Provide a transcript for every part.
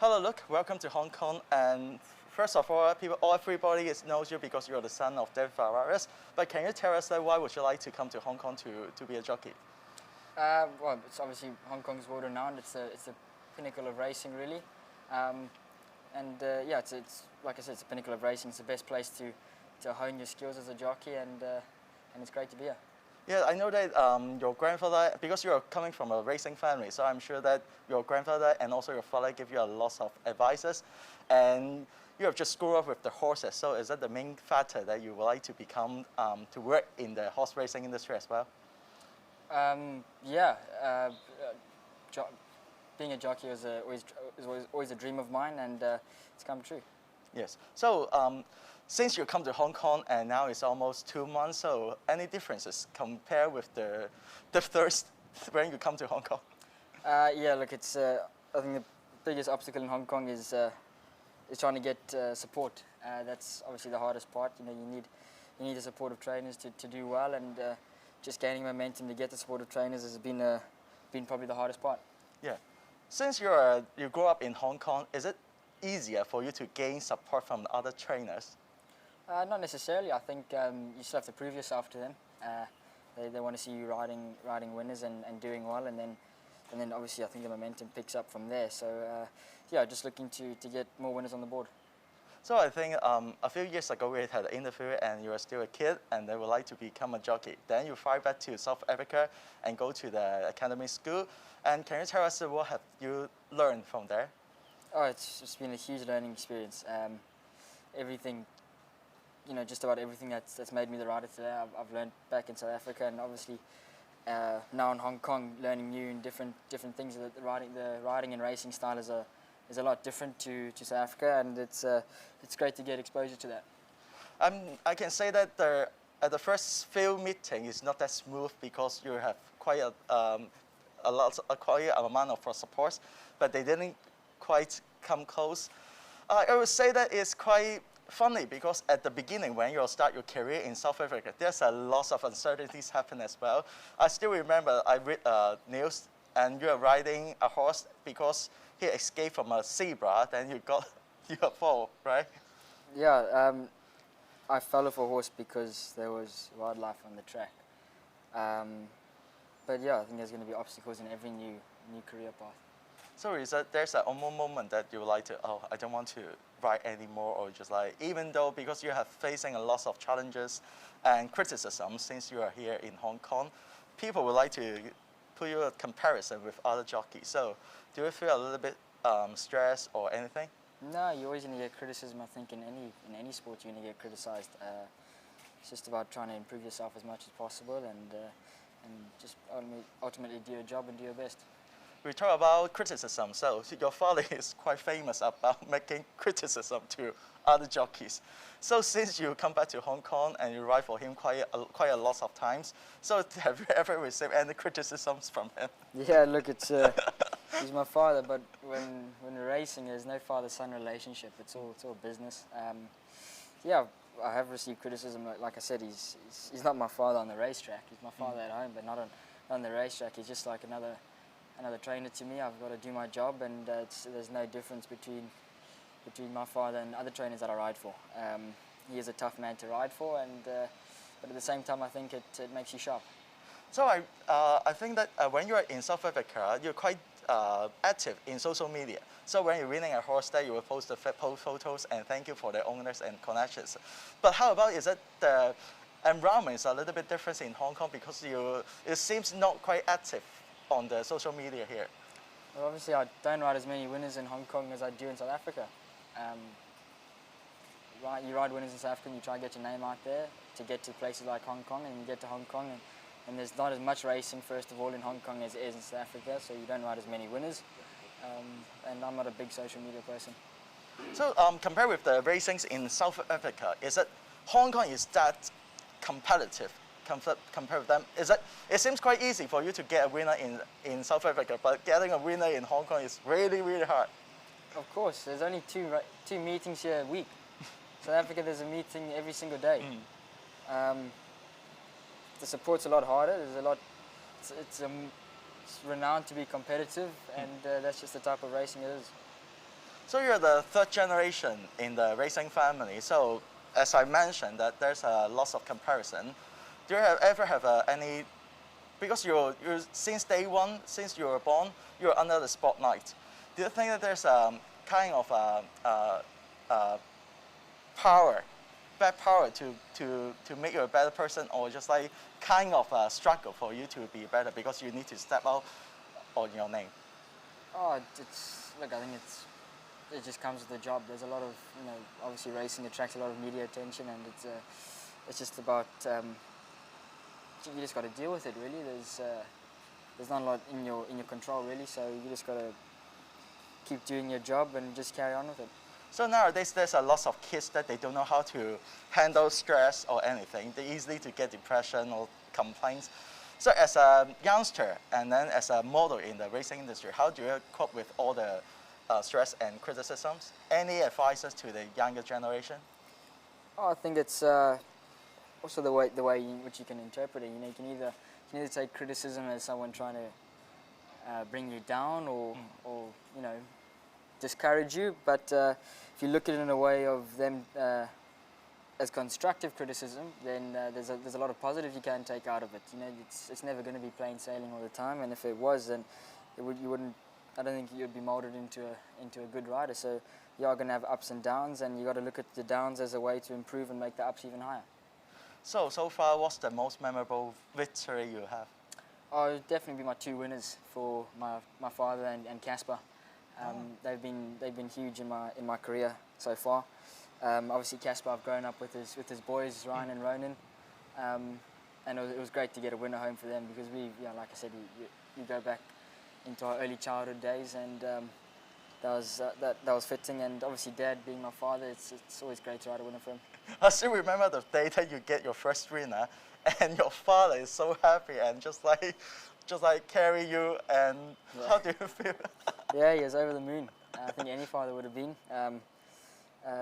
Hello, Luke. Welcome to Hong Kong. And first of all, everybody knows you because you're the son of Luke Ferraris. But can you tell us why would you like to come to Hong Kong to be a jockey? Well, it's obviously Hong Kong's world renowned. It's the pinnacle of racing, really. Yeah, it's like I said, it's the pinnacle of racing. It's the best place to hone your skills as a jockey, and it's great to be here. Yeah, I know that your grandfather, because you're coming from a racing family, so I'm sure that your grandfather and also your father give you a lot of advices, and you have just grew up with the horses. So is that the main factor that you would like to become to work in the horse racing industry as well? Yeah, being a jockey was always a dream of mine, and it's come true. Yes. So since you come to Hong Kong and now it's almost 2 months, so any differences compared with the first when you come to Hong Kong? Yeah, look, it's I think the biggest obstacle in Hong Kong is trying to get support. That's obviously the hardest part. You know, you need the support of trainers to do well, and just gaining momentum to get the support of trainers has been probably the hardest part. Yeah. Since you grew up in Hong Kong, is it easier for you to gain support from other trainers? Not necessarily. I think you still have to prove yourself to them. They want to see you riding winners and doing well, and then obviously I think the momentum picks up from there. So yeah, just looking to get more winners on the board. So I think a few years ago we had an interview and you were still a kid and they would like to become a jockey. Then you fly back to South Africa and go to the academy school. And can you tell us what have you learned from there? Oh, it's just been a huge learning experience. Everything, you know, just about everything that's made me the rider today, I've learned back in South Africa, and obviously now in Hong Kong, learning new and different things. The riding and racing style is a lot different to South Africa, and it's great to get exposure to that. I can say that at the first few meeting is not that smooth because you have quite quite amount of support, but they didn't quite come close. I would say that it's quite funny because at the beginning when you start your career in South Africa, there's a lot of uncertainties happen as well. I still remember I read news and you're riding a horse because he escaped from a zebra, then you fall, right? Yeah, I fell off a horse because there was wildlife on the track. But yeah, I think there's going to be obstacles in every new career path. So is that there's a moment that you like to, oh, I don't want to ride anymore, or just like, even though because you have facing a lot of challenges and criticism since you are here in Hong Kong, people would like to put you a comparison with other jockeys. So do you feel a little bit stressed or anything? No, you're always going to get criticism. I think in any sport you're going to get criticized. It's just about trying to improve yourself as much as possible, and just ultimately do your job and do your best. We talk about criticism. So your father is quite famous about making criticism to other jockeys. So since you come back to Hong Kong and you ride for him quite a lot of times, so have you ever received any criticisms from him? Yeah, look, it's he's my father, but when we're racing, there's no father-son relationship. It's all business. Yeah, I have received criticism. Like I said, he's not my father on the racetrack. He's my father at home, but not on the racetrack. He's just like another trainer to me. I've got to do my job, and there's no difference between my father and other trainers that I ride for. He is a tough man to ride for, but at the same time, I think it makes you sharp. So I think that when you're in South Africa, you're quite active in social media. So when you're winning a horse there, you will post the photos and thank you for the owners and connections. But how about is that the environment is a little bit different in Hong Kong because it seems not quite active on the social media here? Well, obviously I don't ride as many winners in Hong Kong as I do in South Africa. You ride winners in South Africa and you try to get your name out there to get to places like Hong Kong, and you get to Hong Kong and there's not as much racing, first of all, in Hong Kong as there is in South Africa, so you don't ride as many winners. And I'm not a big social media person. So compared with the racings in South Africa, is that Hong Kong is that competitive compared with them? Is that it seems quite easy for you to get a winner in South Africa, but getting a winner in Hong Kong is really, really hard. Of course, there's only two meetings here a week. South Africa, there's a meeting every single day. The support's a lot harder. There's a lot. It's renowned to be competitive, and that's just the type of racing it is. So you're the third generation in the racing family. So as I mentioned, that there's a lots of comparison. Do you ever have any? Because you're since day one, since you were born, you're under the spotlight. Do you think that there's a kind of power, bad power to make you a better person, or just like kind of a struggle for you to be better because you need to step out on your name? Oh, look, I think it just comes with the job. There's a lot of, obviously racing attracts a lot of media attention, and it's just about, you just got to deal with it, really. There's not a lot in your control, really, so you just got to keep doing your job and just carry on with it. So nowadays there's a lot of kids that they don't know how to handle stress or anything. They easily to get depression or complaints. So as a youngster and then as a model in the racing industry, how do you cope with all the stress and criticisms? Any advices to the younger generation? Oh, I think it's also the way in which you can interpret it. You can either take criticism as someone trying to bring you down or discourage you. But if you look at it in a way of them as constructive criticism, then there's a lot of positive you can take out of it. It's never going to be plain sailing all the time, and if it was, then you wouldn't. I don't think you'd be molded into a good rider. So you are going to have ups and downs, and you got to look at the downs as a way to improve and make the ups even higher. So far, what's the most memorable victory you have? Oh, it'd definitely be my two winners for my father and Casper. They've been huge in my career so far. Obviously, Casper, I've grown up with his boys, Ryan and Ronan, and it was great to get a winner home for them because like I said, you go back into our early childhood days, and that was fitting. And obviously, Dad being my father, it's always great to ride a winner for him. I still remember the day that you get your first winner, and your father is so happy and just like carry you. And how do you feel? Yeah, he was over the moon. I think any father would have been. It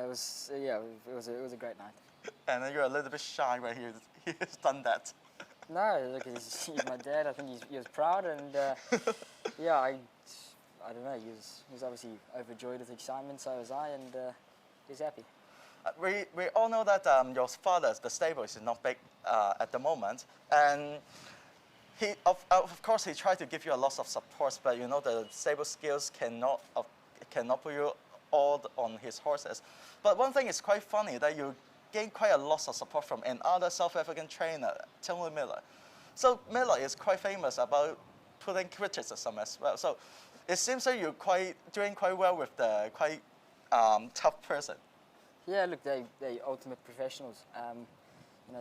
was a great night. And then you're a little bit shy when he's done that. No, look, he's my dad. I think he was proud, and I don't know. He was obviously overjoyed with excitement. So was I, and he's happy. We all know that your father, the stable is not big at the moment, and he of course he tried to give you a lot of support, but the stable skills cannot put you all on his horses. But one thing is quite funny that you gain quite a lot of support from another South African trainer, Tony Miller. So Miller is quite famous about putting criticism as well. So it seems that you're doing quite well with the quite tough person. Yeah, look, they ultimate professionals.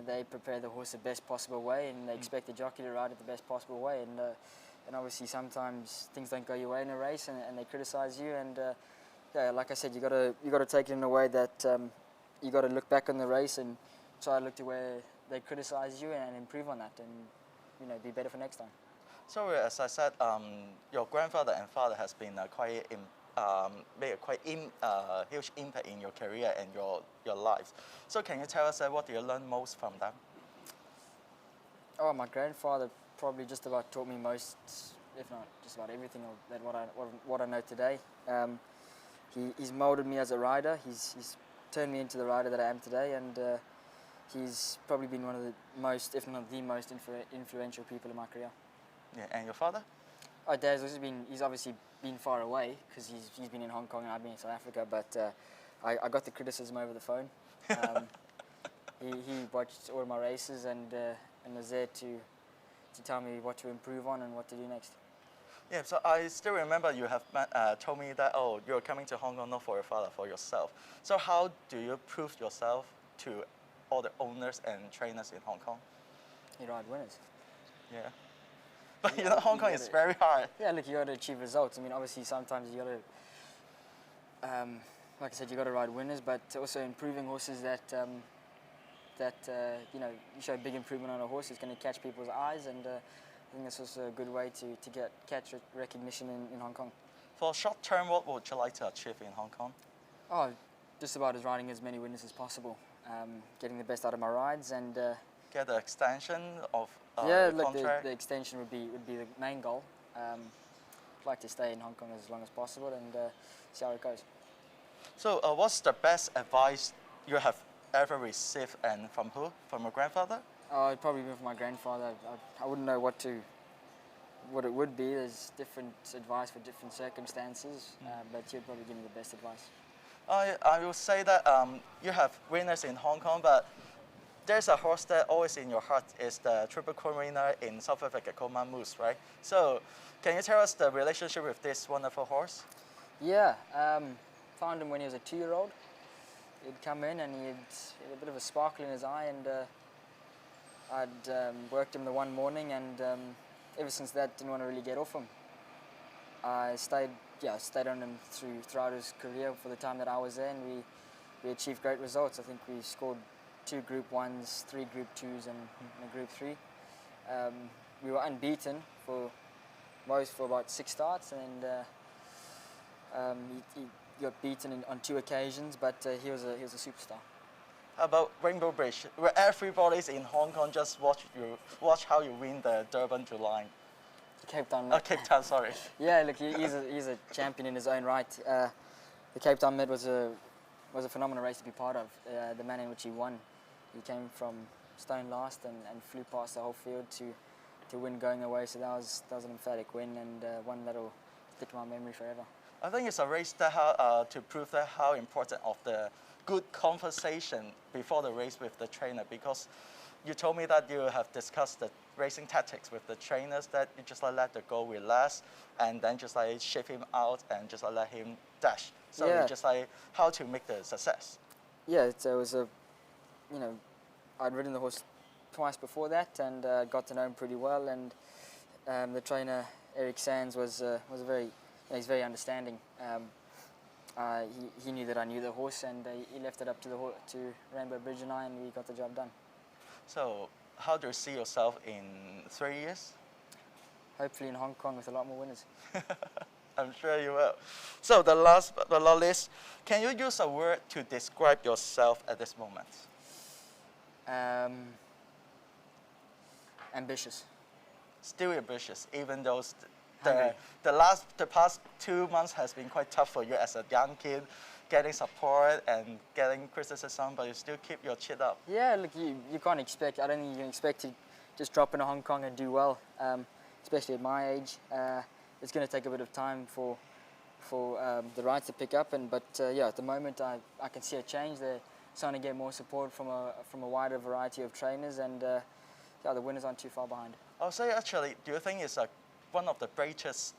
They prepare the horse the best possible way, and they expect the jockey to ride it the best possible way. And obviously sometimes things don't go your way in a race, and they criticise you. And like I said, you got to take it in a way that you got to look back on the race and try to look to where they criticise you and improve on that, and be better for next time. So as I said, your grandfather and father has been made a quite huge impact in your career and your lives. So can you tell us what do you learn most from them? Oh, my grandfather probably just about taught me most, if not just about everything that what I know today. He's molded me as a rider. He's turned me into the rider that I am today, and he's probably been one of the most, if not the most influential people in my career. Yeah, and your father? Oh, Dad's also he's obviously been far away because he's been in Hong Kong and I've been in South Africa, but I got the criticism over the phone. He watched all my races and was there to tell me what to improve on and what to do next. Yeah, so I still remember you have told me that, you're coming to Hong Kong not for your father, for yourself. So how do you prove yourself to all the owners and trainers in Hong Kong? You ride winners. Yeah. But Hong Kong is very hard. Yeah, look, you got to achieve results. I mean, obviously sometimes you got to, like I said, you got to ride winners, but also improving horses that you show big improvement on a horse is going to catch people's eyes, and I think that's also a good way to catch recognition in Hong Kong. For short term, what would you like to achieve in Hong Kong? Oh, just about as riding as many winners as possible, getting the best out of my rides, and get the extension of the extension would be the main goal. I'd like to stay in Hong Kong as long as possible and see how it goes. So what's the best advice you have ever received, and from who? From your grandfather? It'd probably be from my grandfather. I wouldn't know what it would be. There's different advice for different circumstances, but he'd probably give me the best advice. I will say that you have winners in Hong Kong, but there's a horse that always in your heart is the Triple Crown winner in South Africa called Moose, right? So can you tell us the relationship with this wonderful horse? Yeah, found him when he was a 2-year-old. He'd come in and he had a bit of a sparkle in his eye, and I'd worked him the one morning, and ever since that didn't want to really get off him. I stayed on him throughout his career for the time that I was there, and we achieved great results. I think we scored 2 Group 1s, 3 Group 2s, and a Group 3. We were unbeaten for about 6 starts, and he got beaten on 2 occasions, but he was a superstar. How about Rainbow Bridge, where everybody's in Hong Kong just watch how you win the Durban July? Cape Town. Cape Town, sorry. Yeah, look, he's a champion in his own right. The Cape Town Mid was a phenomenal race to be part of. The manner in which he won, he came from stone last and flew past the whole field to win going away. So that was an emphatic win, and one that'll stick in my memory forever. I think it's a race that to prove that how important of the good conversation before the race with the trainer, because you told me that you have discussed the racing tactics with the trainers, that you just let the go relax and then just shift him out and just let him dash. So Yeah. you just how to make the success. Yeah, it was I'd ridden the horse twice before that, and got to know him pretty well. And the trainer Eric Sands was he's very understanding. He knew that I knew the horse, and he left it up to Rainbow Bridge and I, and we got the job done. So how do you see yourself in 3 years? Hopefully in Hong Kong with a lot more winners. I'm sure you will. So the last but not least, can you use a word to describe yourself at this moment? Ambitious. Still ambitious, even though Hungry. the past 2 months has been quite tough for you as a young kid, getting support and getting criticism, but you still keep your chin up. Yeah, look, you can't expect. I don't think you can expect to just drop into Hong Kong and do well, especially at my age. It's going to take a bit of time for the rides to pick up, but at the moment I can see a change. They're starting to get more support from a wider variety of trainers, and the winners aren't too far behind. I'll say actually, do you think it's one of the greatest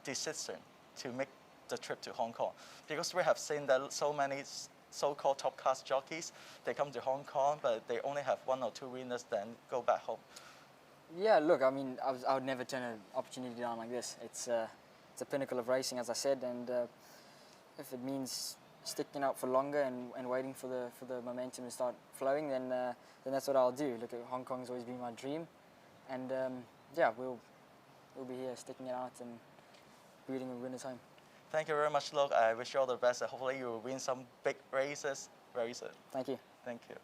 decisions to make the trip to Hong Kong? Because we have seen that so many so-called top-class jockeys, they come to Hong Kong, but they only have 1 or 2 winners, then go back home. Yeah, look, I mean, I would never turn an opportunity down like this. It's a pinnacle of racing, as I said, and if it means sticking out for longer and waiting for the momentum to start flowing, then that's what I'll do. Look, Hong Kong's always been my dream, and we'll be here sticking it out and breeding the winners home. Thank you very much, Luke. I wish you all the best, and hopefully you will win some big races very soon. Thank you. Thank you.